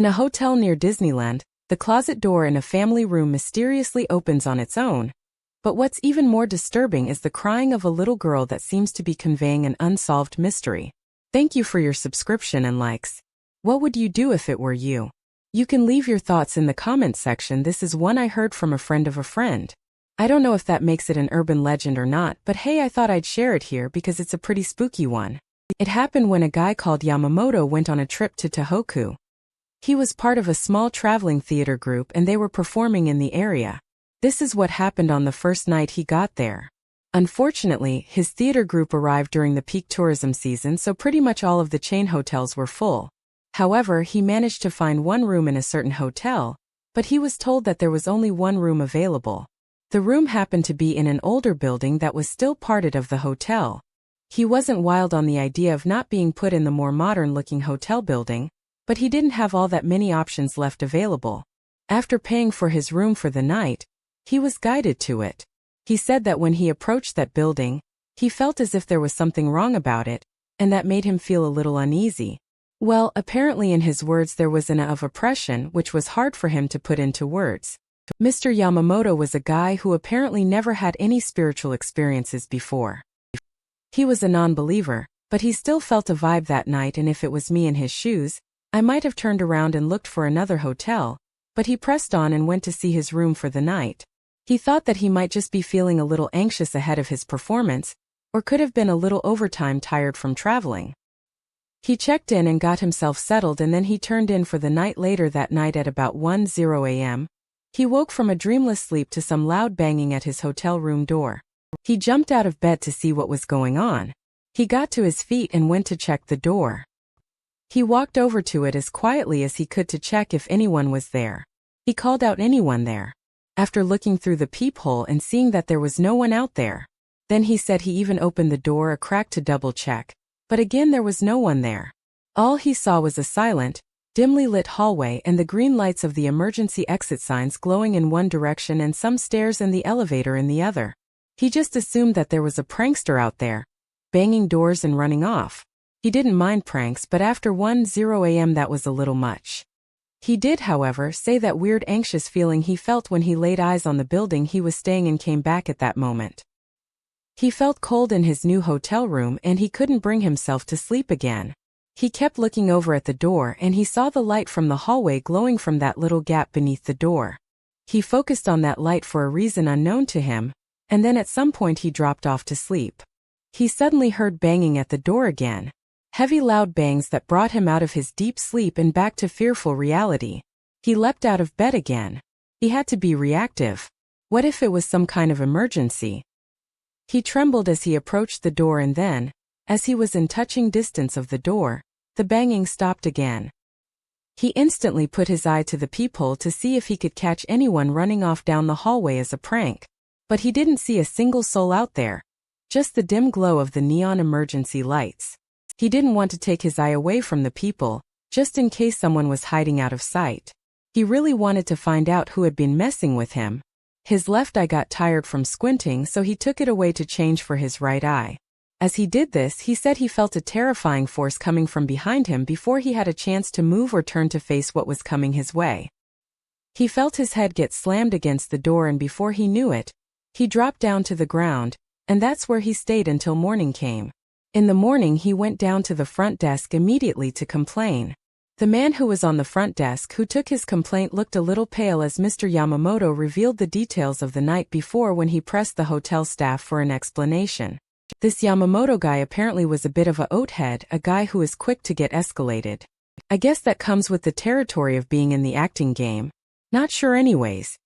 In a hotel near Disneyland, the closet door in a family room mysteriously opens on its own. But what's even more disturbing is the crying of a little girl that seems to be conveying an unsolved mystery. Thank you for your subscription and likes. What would you do if it were you? You can leave your thoughts in the comments section. This is one I heard from a friend of a friend. I don't know if that makes it an urban legend or not, but hey, I thought I'd share it here because it's a pretty spooky one. It happened when a guy called Yamamoto went on a trip to Tohoku. He was part of a small traveling theater group and they were performing in the area. This is what happened on the first night he got there. Unfortunately, his theater group arrived during the peak tourism season, so pretty much all of the chain hotels were full. However, he managed to find one room in a certain hotel, but he was told that there was only one room available. The room happened to be in an older building that was still part of the hotel. He wasn't wild on the idea of not being put in the more modern-looking hotel building, but he didn't have all that many options left available. After paying for his room for the night, he was guided to it. He said that when he approached that building, he felt as if there was something wrong about it, and that made him feel a little uneasy. Well, apparently in his words there was an air of oppression which was hard for him to put into words. Mr. Yamamoto was a guy who apparently never had any spiritual experiences before. He was a non-believer, but he still felt a vibe that night, and if it was me in his shoes, I might have turned around and looked for another hotel, but he pressed on and went to see his room for the night. He thought that he might just be feeling a little anxious ahead of his performance, or could have been a little overtime tired from traveling. He checked in and got himself settled, and then he turned in for the night. Later that night at about 1:00 a.m., he woke from a dreamless sleep to some loud banging at his hotel room door. He jumped out of bed to see what was going on. He got to his feet and went to check the door. He walked over to it as quietly as he could to check if anyone was there. He called out anyone there. After looking through the peephole and seeing that there was no one out there, then he said he even opened the door a crack to double check, but again there was no one there. All he saw was a silent, dimly lit hallway and the green lights of the emergency exit signs glowing in one direction and some stairs and the elevator in the other. He just assumed that there was a prankster out there, banging doors and running off. He didn't mind pranks, but after 1:00 a.m. that was a little much. He did, however, say that weird anxious feeling he felt when he laid eyes on the building he was staying in came back at that moment. He felt cold in his new hotel room and he couldn't bring himself to sleep again. He kept looking over at the door and he saw the light from the hallway glowing from that little gap beneath the door. He focused on that light for a reason unknown to him, and then at some point he dropped off to sleep. He suddenly heard banging at the door again. Heavy loud bangs that brought him out of his deep sleep and back to fearful reality. He leapt out of bed again. He had to be reactive. What if it was some kind of emergency? He trembled as he approached the door, and then, as he was in touching distance of the door, the banging stopped again. He instantly put his eye to the peephole to see if he could catch anyone running off down the hallway as a prank. But he didn't see a single soul out there. Just the dim glow of the neon emergency lights. He didn't want to take his eye away from the people, just in case someone was hiding out of sight. He really wanted to find out who had been messing with him. His left eye got tired from squinting, so he took it away to change for his right eye. As he did this, he said he felt a terrifying force coming from behind him before he had a chance to move or turn to face what was coming his way. He felt his head get slammed against the door, and before he knew it, he dropped down to the ground, and that's where he stayed until morning came. In the morning he went down to the front desk immediately to complain. The man who was on the front desk who took his complaint looked a little pale as Mr. Yamamoto revealed the details of the night before when he pressed the hotel staff for an explanation. This Yamamoto guy apparently was a bit of a oathead, a guy who is quick to get escalated. I guess that comes with the territory of being in the acting game. Not sure anyways.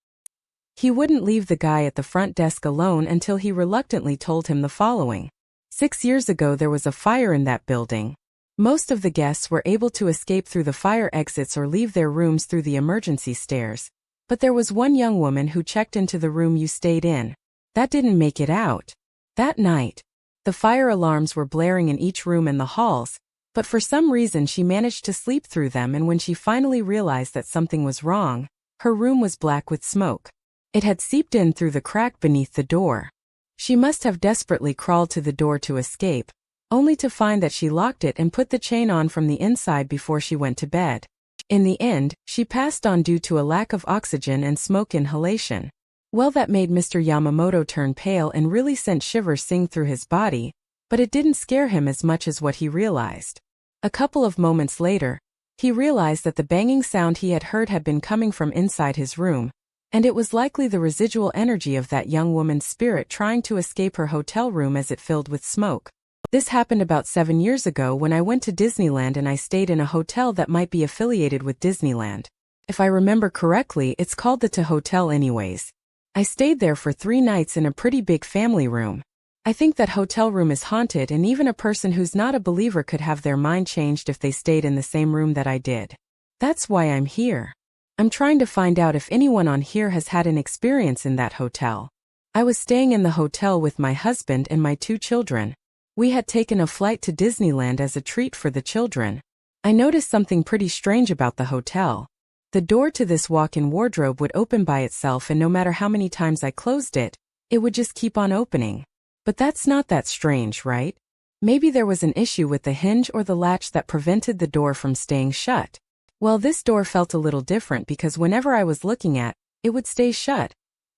He wouldn't leave the guy at the front desk alone until he reluctantly told him the following. 6 years ago there was a fire in that building. Most of the guests were able to escape through the fire exits or leave their rooms through the emergency stairs. But there was one young woman who checked into the room you stayed in. That didn't make it out. That night, the fire alarms were blaring in each room in the halls, but for some reason she managed to sleep through them, and when she finally realized that something was wrong, her room was black with smoke. It had seeped in through the crack beneath the door. She must have desperately crawled to the door to escape, only to find that she locked it and put the chain on from the inside before she went to bed. In the end, she passed on due to a lack of oxygen and smoke inhalation. Well, that made Mr. Yamamoto turn pale and really sent shivers sing through his body, but it didn't scare him as much as what he realized. A couple of moments later, he realized that the banging sound he had heard had been coming from inside his room, and it was likely the residual energy of that young woman's spirit trying to escape her hotel room as it filled with smoke. This happened about 7 years ago when I went to Disneyland and I stayed in a hotel that might be affiliated with Disneyland. If I remember correctly, it's called the Tohoku anyways. I stayed there for 3 nights in a pretty big family room. I think that hotel room is haunted, and even a person who's not a believer could have their mind changed if they stayed in the same room that I did. That's why I'm here. I'm trying to find out if anyone on here has had an experience in that hotel. I was staying in the hotel with my husband and my 2 children. We had taken a flight to Disneyland as a treat for the children. I noticed something pretty strange about the hotel. The door to this walk-in wardrobe would open by itself, and no matter how many times I closed it, it would just keep on opening. But that's not that strange, right? Maybe there was an issue with the hinge or the latch that prevented the door from staying shut. Well, this door felt a little different because whenever I was looking at it would stay shut.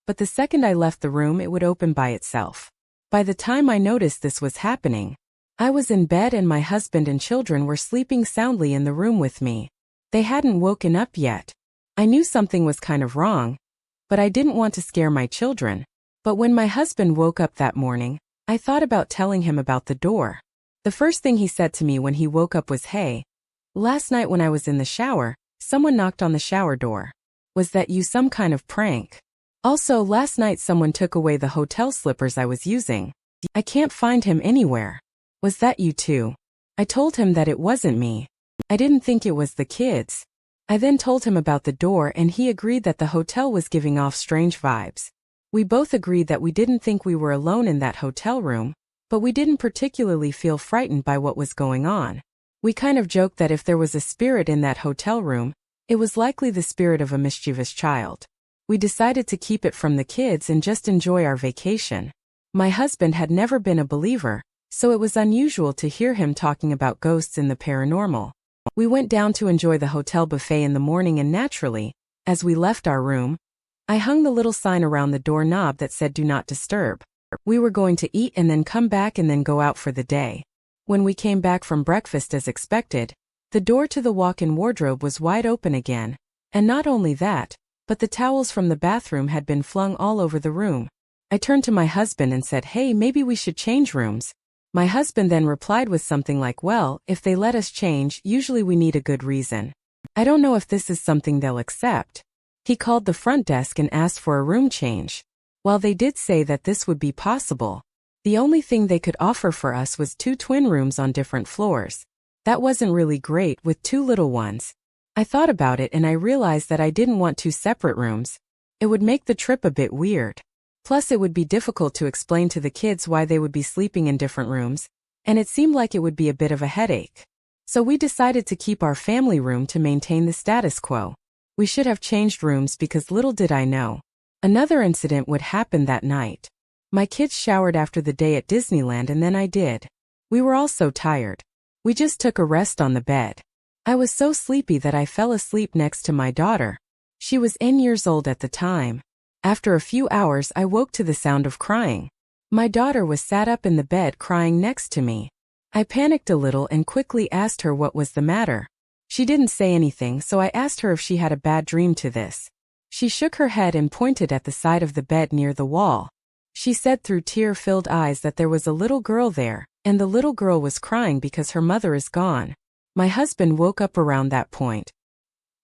But the second I left the room, it would open by itself. By the time I noticed this was happening, I was in bed and my husband and children were sleeping soundly in the room with me. They hadn't woken up yet. I knew something was kind of wrong, but I didn't want to scare my children. But when my husband woke up that morning, I thought about telling him about the door. The first thing he said to me when he woke up was, "Hey, last night when I was in the shower, someone knocked on the shower door. Was that you, some kind of prank? Also, last night someone took away the hotel slippers I was using. I can't find him anywhere. Was that you too?" I told him that it wasn't me. I didn't think it was the kids. I then told him about the door and he agreed that the hotel was giving off strange vibes. We both agreed that we didn't think we were alone in that hotel room, but we didn't particularly feel frightened by what was going on. We kind of joked that if there was a spirit in that hotel room, it was likely the spirit of a mischievous child. We decided to keep it from the kids and just enjoy our vacation. My husband had never been a believer, so it was unusual to hear him talking about ghosts and the paranormal. We went down to enjoy the hotel buffet in the morning, and naturally, as we left our room, I hung the little sign around the doorknob that said "Do not disturb." We were going to eat and then come back and then go out for the day. When we came back from breakfast as expected, the door to the walk-in wardrobe was wide open again, and not only that, but the towels from the bathroom had been flung all over the room. I turned to my husband and said, "Hey, maybe we should change rooms." My husband then replied with something like, "Well, if they let us change, usually we need a good reason. I don't know if this is something they'll accept." He called the front desk and asked for a room change. While they did say that this would be possible, the only thing they could offer for us was 2 twin rooms on different floors. That wasn't really great with 2 little ones. I thought about it and I realized that I didn't want 2 separate rooms. It would make the trip a bit weird. Plus, it would be difficult to explain to the kids why they would be sleeping in different rooms, and it seemed like it would be a bit of a headache. So we decided to keep our family room to maintain the status quo. We should have changed rooms because little did I know another incident would happen that night. My kids showered after the day at Disneyland and then I did. We were all so tired. We just took a rest on the bed. I was so sleepy that I fell asleep next to my daughter. She was 10 years old at the time. After a few hours, I woke to the sound of crying. My daughter was sat up in the bed crying next to me. I panicked a little and quickly asked her what was the matter. She didn't say anything, so I asked her if she had a bad dream to this. She shook her head and pointed at the side of the bed near the wall. She said through tear-filled eyes that there was a little girl there, and the little girl was crying because her mother is gone. My husband woke up around that point.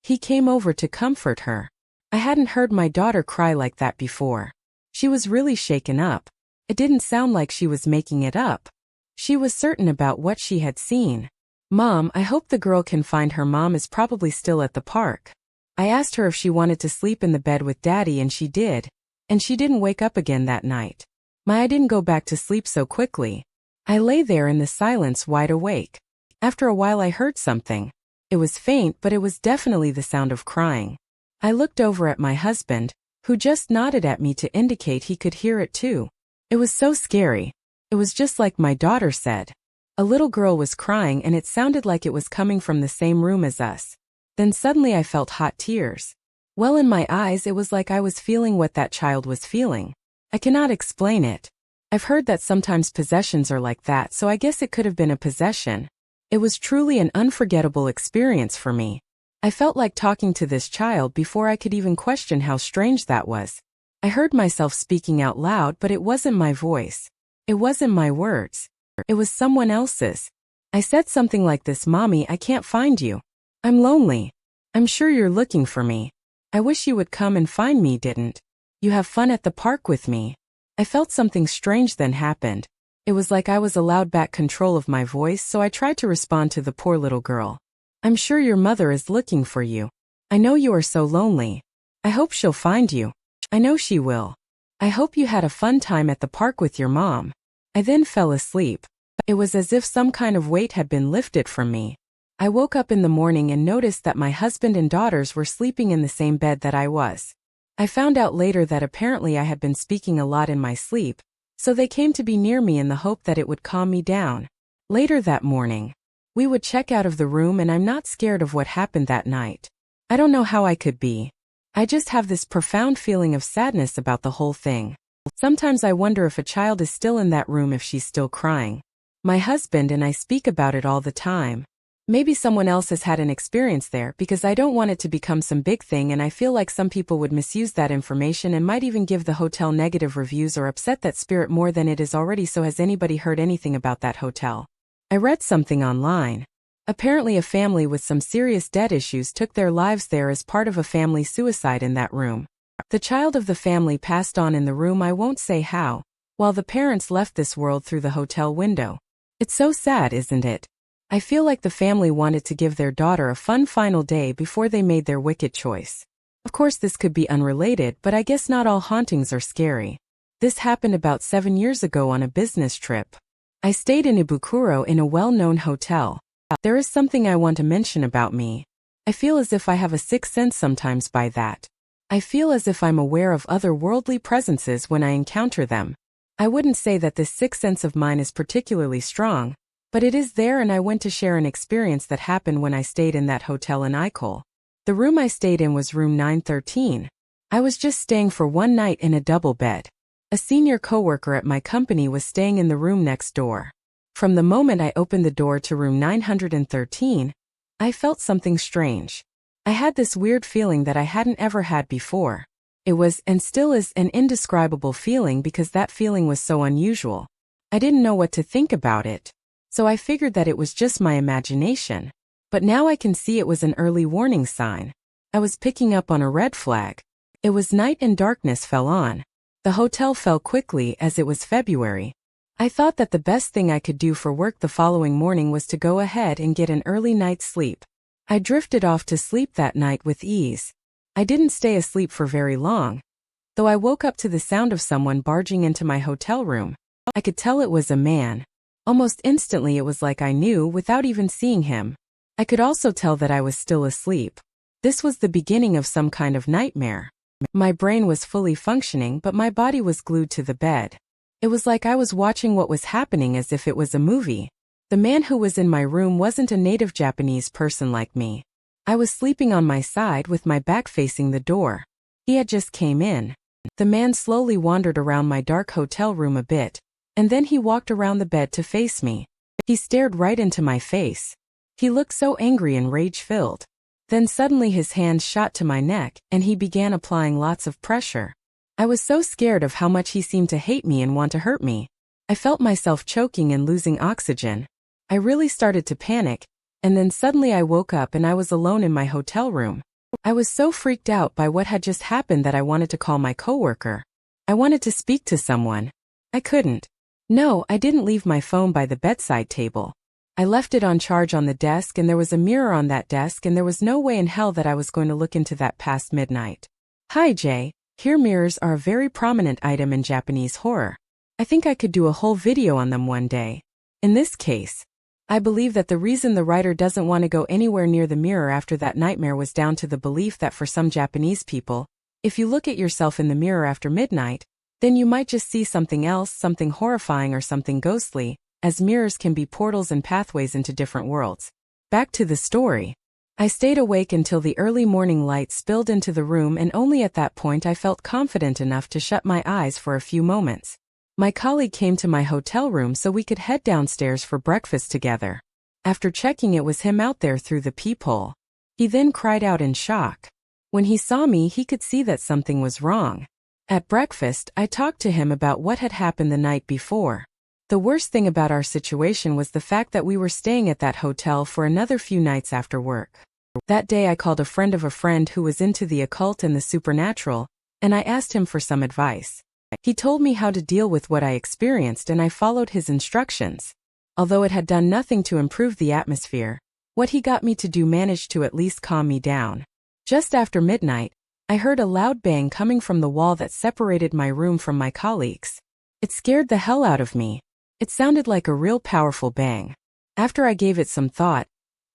He came over to comfort her. I hadn't heard my daughter cry like that before. She was really shaken up. It didn't sound like she was making it up. She was certain about what she had seen. "Mom, I hope the girl can find her mom is probably still at the park." I asked her if she wanted to sleep in the bed with Daddy and she did, and she didn't wake up again that night. I didn't go back to sleep so quickly. I lay there in the silence wide awake. After a while I heard something. It was faint, but it was definitely the sound of crying. I looked over at my husband, who just nodded at me to indicate he could hear it too. It was so scary. It was just like my daughter said. A little girl was crying and it sounded like it was coming from the same room as us. Then suddenly I felt hot tears. Well, in my eyes it was like I was feeling what that child was feeling. I cannot explain it. I've heard that sometimes possessions are like that, so I guess it could have been a possession. It was truly an unforgettable experience for me. I felt like talking to this child before I could even question how strange that was. I heard myself speaking out loud, but it wasn't my voice. It wasn't my words. It was someone else's. I said something like this: "Mommy, I can't find you. I'm lonely. I'm sure you're looking for me. I wish you would come and find me. Didn't you have fun at the park with me?" I felt something strange then happened. It was like I was allowed back control of my voice, so I tried to respond to the poor little girl. "I'm sure your mother is looking for you. I know you are so lonely. I hope she'll find you. I know she will. I hope you had a fun time at the park with your mom." I then fell asleep. It was as if some kind of weight had been lifted from me. I woke up in the morning and noticed that my husband and daughters were sleeping in the same bed that I was. I found out later that apparently I had been speaking a lot in my sleep, so they came to be near me in the hope that it would calm me down. Later that morning, we would check out of the room, and I'm not scared of what happened that night. I don't know how I could be. I just have this profound feeling of sadness about the whole thing. Sometimes I wonder if a child is still in that room, if she's still crying. My husband and I speak about it all the time. Maybe someone else has had an experience there, because I don't want it to become some big thing, and I feel like some people would misuse that information and might even give the hotel negative reviews or upset that spirit more than it is already. So has anybody heard anything about that hotel? I read something online. Apparently a family with some serious debt issues took their lives there as part of a family suicide in that room. The child of the family passed on in the room, I won't say how, while the parents left this world through the hotel window. It's so sad, isn't it? I feel like the family wanted to give their daughter a fun final day before they made their wicked choice. Of course this could be unrelated, but I guess not all hauntings are scary. This happened about 7 years ago on a business trip. I stayed in Ibukuro in a well-known hotel. There is something I want to mention about me. I feel as if I have a sixth sense sometimes by that. I feel as if I'm aware of otherworldly presences when I encounter them. I wouldn't say that this sixth sense of mine is particularly strong, but it is there, and I went to share an experience that happened when I stayed in that hotel in Icole. The room I stayed in was room 913. I was just staying for one night in a double bed. A senior coworker at my company was staying in the room next door. From the moment I opened the door to room 913, I felt something strange. I had this weird feeling that I hadn't ever had before. It was, and still is, an indescribable feeling because that feeling was so unusual. I didn't know what to think about it, so I figured that it was just my imagination. But now I can see it was an early warning sign. I was picking up on a red flag. It was night and darkness fell on. The hotel fell quickly as it was February. I thought that the best thing I could do for work the following morning was to go ahead and get an early night's sleep. I drifted off to sleep that night with ease. I didn't stay asleep for very long, though I woke up to the sound of someone barging into my hotel room. I could tell it was a man. Almost instantly it was like I knew without even seeing him. I could also tell that I was still asleep. This was the beginning of some kind of nightmare. My brain was fully functioning, but my body was glued to the bed. It was like I was watching what was happening as if it was a movie. The man who was in my room wasn't a native Japanese person like me. I was sleeping on my side with my back facing the door. He had just came in. The man slowly wandered around my dark hotel room a bit, and then he walked around the bed to face me. He stared right into my face. He looked so angry and rage-filled. Then suddenly his hands shot to my neck, and he began applying lots of pressure. I was so scared of how much he seemed to hate me and want to hurt me. I felt myself choking and losing oxygen. I really started to panic, and then suddenly I woke up and I was alone in my hotel room. I was so freaked out by what had just happened that I wanted to call my coworker. I wanted to speak to someone. I couldn't. No, I didn't leave my phone by the bedside table. I left it on charge on the desk, and there was a mirror on that desk, and there was no way in hell that I was going to look into that past midnight. Hi Jay, here mirrors are a very prominent item in Japanese horror. I think I could do a whole video on them one day. In this case, I believe that the reason the writer doesn't want to go anywhere near the mirror after that nightmare was down to the belief that for some Japanese people, if you look at yourself in the mirror after midnight, then you might just see something else, something horrifying or something ghostly, as mirrors can be portals and pathways into different worlds. Back to the story. I stayed awake until the early morning light spilled into the room, and only at that point I felt confident enough to shut my eyes for a few moments. My colleague came to my hotel room so we could head downstairs for breakfast together. After checking, it was him out there through the peephole. He then cried out in shock. When he saw me, he could see that something was wrong. At breakfast, I talked to him about what had happened the night before. The worst thing about our situation was the fact that we were staying at that hotel for another few nights after work. That day I called a friend of a friend who was into the occult and the supernatural, and I asked him for some advice. He told me how to deal with what I experienced, and I followed his instructions. Although it had done nothing to improve the atmosphere, what he got me to do managed to at least calm me down. Just after midnight, I heard a loud bang coming from the wall that separated my room from my colleagues. It scared the hell out of me. It sounded like a real powerful bang. After I gave it some thought,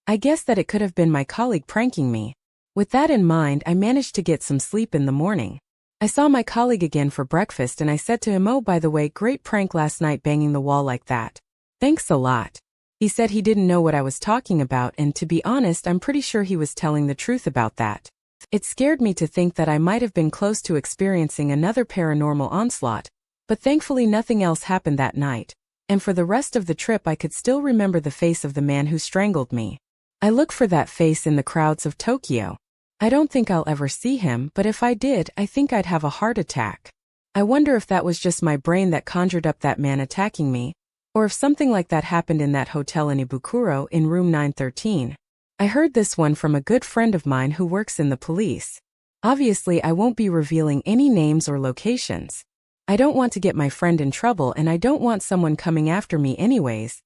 I guessed that it could have been my colleague pranking me. With that in mind, I managed to get some sleep in the morning. I saw my colleague again for breakfast, and I said to him, "Oh, by the way, great prank last night banging the wall like that. Thanks a lot." He said he didn't know what I was talking about, and to be honest, I'm pretty sure he was telling the truth about that. It scared me to think that I might have been close to experiencing another paranormal onslaught, but thankfully nothing else happened that night, and for the rest of the trip I could still remember the face of the man who strangled me. I look for that face in the crowds of Tokyo. I don't think I'll ever see him, but if I did, I think I'd have a heart attack. I wonder if that was just my brain that conjured up that man attacking me, or if something like that happened in that hotel in Ibukuro in room 913. I heard this one from a good friend of mine who works in the police. Obviously, I won't be revealing any names or locations. I don't want to get my friend in trouble, and I don't want someone coming after me anyways.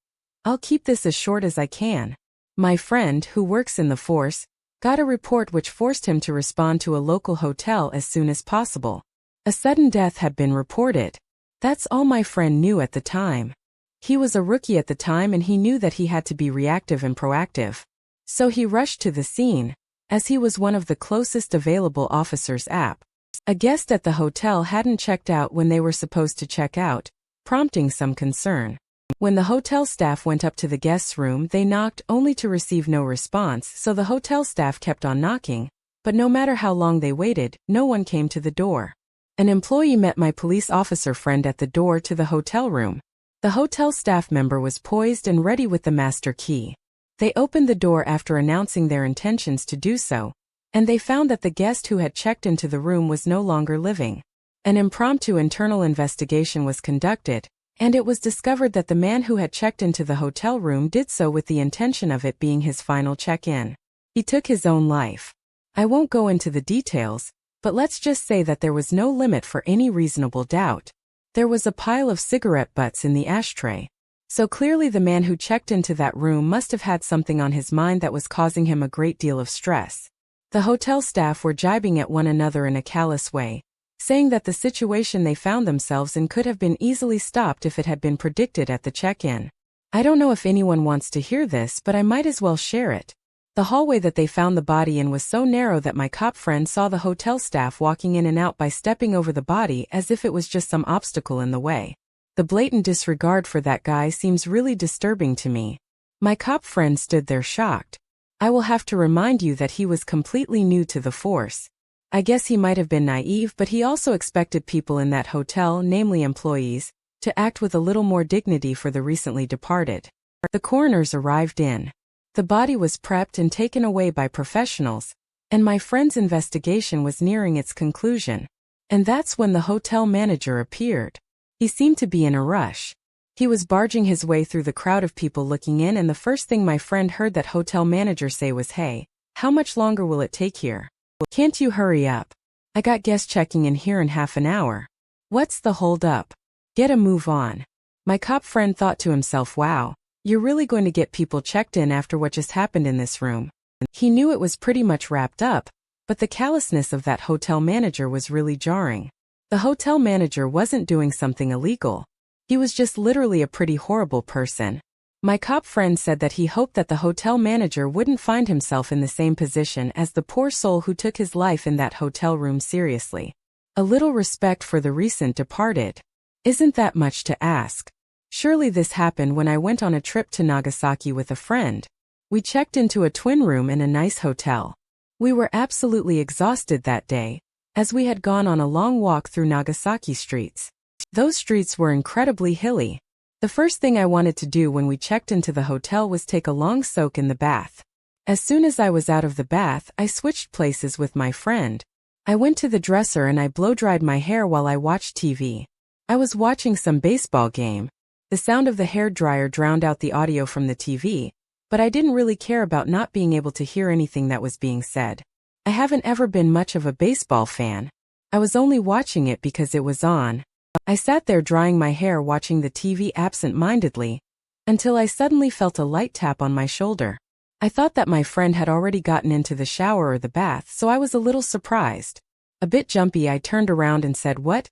I'll keep this as short as I can. My friend, who works in the force, got a report which forced him to respond to a local hotel as soon as possible. A sudden death had been reported. That's all my friend knew at the time. He was a rookie at the time, and he knew that he had to be reactive and proactive. So he rushed to the scene, as he was one of the closest available officers app. A guest at the hotel hadn't checked out when they were supposed to check out, prompting some concern. When the hotel staff went up to the guest's room, they knocked only to receive no response, so the hotel staff kept on knocking, but no matter how long they waited, no one came to the door. An employee met my police officer friend at the door to the hotel room. The hotel staff member was poised and ready with the master key. They opened the door after announcing their intentions to do so, and they found that the guest who had checked into the room was no longer living. An impromptu internal investigation was conducted, and it was discovered that the man who had checked into the hotel room did so with the intention of it being his final check-in. He took his own life. I won't go into the details, but let's just say that there was no limit for any reasonable doubt. There was a pile of cigarette butts in the ashtray. So clearly the man who checked into that room must have had something on his mind that was causing him a great deal of stress. The hotel staff were jibing at one another in a callous way, saying that the situation they found themselves in could have been easily stopped if it had been predicted at the check-in. I don't know if anyone wants to hear this, but I might as well share it. The hallway that they found the body in was so narrow that my cop friend saw the hotel staff walking in and out by stepping over the body as if it was just some obstacle in the way. The blatant disregard for that guy seems really disturbing to me. My cop friend stood there shocked. I will have to remind you that he was completely new to the force. I guess he might have been naive, but he also expected people in that hotel, namely employees, to act with a little more dignity for the recently departed. The coroners arrived in. The body was prepped and taken away by professionals, and my friend's investigation was nearing its conclusion. And that's when the hotel manager appeared. He seemed to be in a rush. He was barging his way through the crowd of people looking in, and the first thing my friend heard that hotel manager say was, "Hey, how much longer will it take here? Can't you hurry up? I got guests checking in here in half an hour. What's the hold up? Get a move on." My cop friend thought to himself, wow, you're really going to get people checked in after what just happened in this room. He knew it was pretty much wrapped up, but the callousness of that hotel manager was really jarring. The hotel manager wasn't doing something illegal. He was just literally a pretty horrible person. My cop friend said that he hoped that the hotel manager wouldn't find himself in the same position as the poor soul who took his life in that hotel room seriously. A little respect for the recent departed. Isn't that much to ask? Surely this happened when I went on a trip to Nagasaki with a friend. We checked into a twin room in a nice hotel. We were absolutely exhausted that day, as we had gone on a long walk through Nagasaki streets. Those streets were incredibly hilly. The first thing I wanted to do when we checked into the hotel was take a long soak in the bath. As soon as I was out of the bath, I switched places with my friend. I went to the dresser and I blow-dried my hair while I watched TV. I was watching some baseball game. The sound of the hairdryer drowned out the audio from the TV, but I didn't really care about not being able to hear anything that was being said. I haven't ever been much of a baseball fan. I was only watching it because it was on. I sat there drying my hair watching the TV absent-mindedly, until I suddenly felt a light tap on my shoulder. I thought that my friend had already gotten into the shower or the bath, so I was a little surprised. A bit jumpy, I turned around and said, "What?"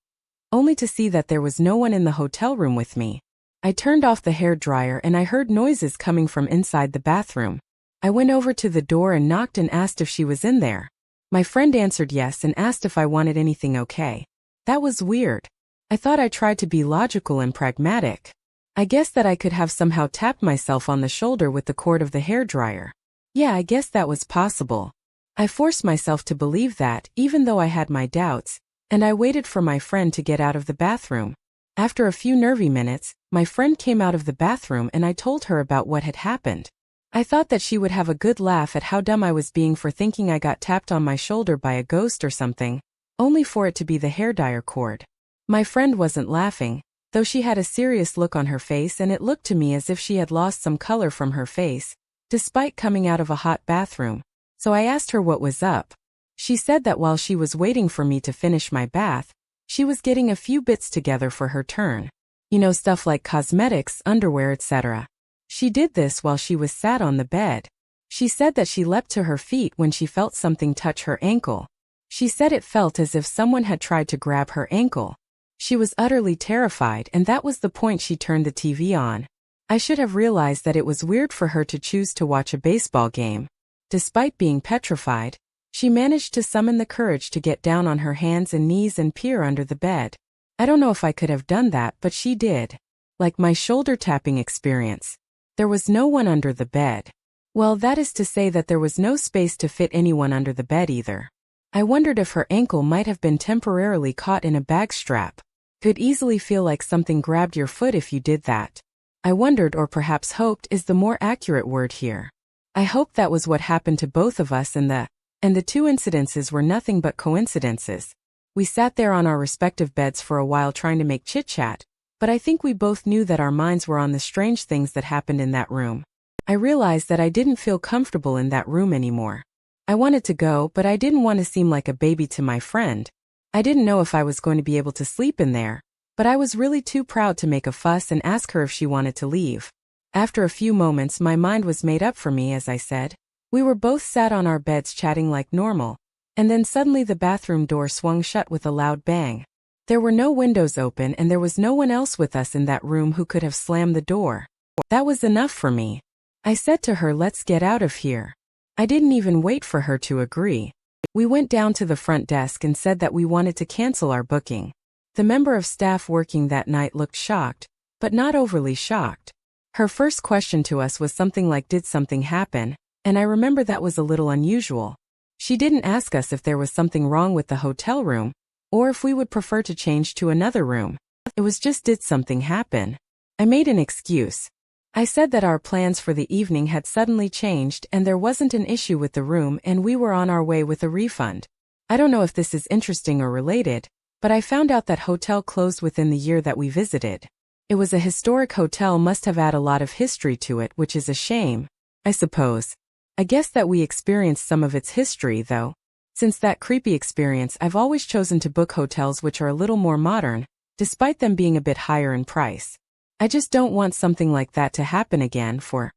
Only to see that there was no one in the hotel room with me. I turned off the hairdryer and I heard noises coming from inside the bathroom. I went over to the door and knocked and asked if she was in there. My friend answered yes and asked if I wanted anything okay. That was weird. I thought I tried to be logical and pragmatic. I guess that I could have somehow tapped myself on the shoulder with the cord of the hairdryer. Yeah, I guess that was possible. I forced myself to believe that, even though I had my doubts, and I waited for my friend to get out of the bathroom. After a few nervy minutes, my friend came out of the bathroom and I told her about what had happened. I thought that she would have a good laugh at how dumb I was being for thinking I got tapped on my shoulder by a ghost or something, only for it to be the hairdryer cord. My friend wasn't laughing, though she had a serious look on her face and it looked to me as if she had lost some color from her face, despite coming out of a hot bathroom. So I asked her what was up. She said that while she was waiting for me to finish my bath, she was getting a few bits together for her turn. You know, stuff like cosmetics, underwear, etc. She did this while she was sat on the bed. She said that she leapt to her feet when she felt something touch her ankle. She said it felt as if someone had tried to grab her ankle. She was utterly terrified, and that was the point she turned the TV on. I should have realized that it was weird for her to choose to watch a baseball game. Despite being petrified, she managed to summon the courage to get down on her hands and knees and peer under the bed. I don't know if I could have done that, but she did. Like my shoulder tapping experience. There was no one under the bed. Well, that is to say that there was no space to fit anyone under the bed either. I wondered if her ankle might have been temporarily caught in a bag strap. Could easily feel like something grabbed your foot if you did that. I wondered, or perhaps hoped is the more accurate word here. I hoped that was what happened to both of us and the two incidences were nothing but coincidences. We sat there on our respective beds for a while trying to make chit-chat, but I think we both knew that our minds were on the strange things that happened in that room. I realized that I didn't feel comfortable in that room anymore. I wanted to go, but I didn't want to seem like a baby to my friend. I didn't know if I was going to be able to sleep in there, but I was really too proud to make a fuss and ask her if she wanted to leave. After a few moments, my mind was made up for me, as I said. We were both sat on our beds chatting like normal, and then suddenly the bathroom door swung shut with a loud bang. There were no windows open and there was no one else with us in that room who could have slammed the door. That was enough for me. I said to her, "Let's get out of here." I didn't even wait for her to agree. We went down to the front desk and said that we wanted to cancel our booking. The member of staff working that night looked shocked, but not overly shocked. Her first question to us was something like, "Did something happen?" And I remember that was a little unusual. She didn't ask us if there was something wrong with the hotel room, or if we would prefer to change to another room. It was just, "Did something happen?" I made an excuse. I said that our plans for the evening had suddenly changed and there wasn't an issue with the room and we were on our way with a refund. I don't know if this is interesting or related, but I found out that hotel closed within the year that we visited. It was a historic hotel, must have had a lot of history to it, which is a shame, I suppose. I guess that we experienced some of its history though. Since that creepy experience, I've always chosen to book hotels which are a little more modern, despite them being a bit higher in price. I just don't want something like that to happen again for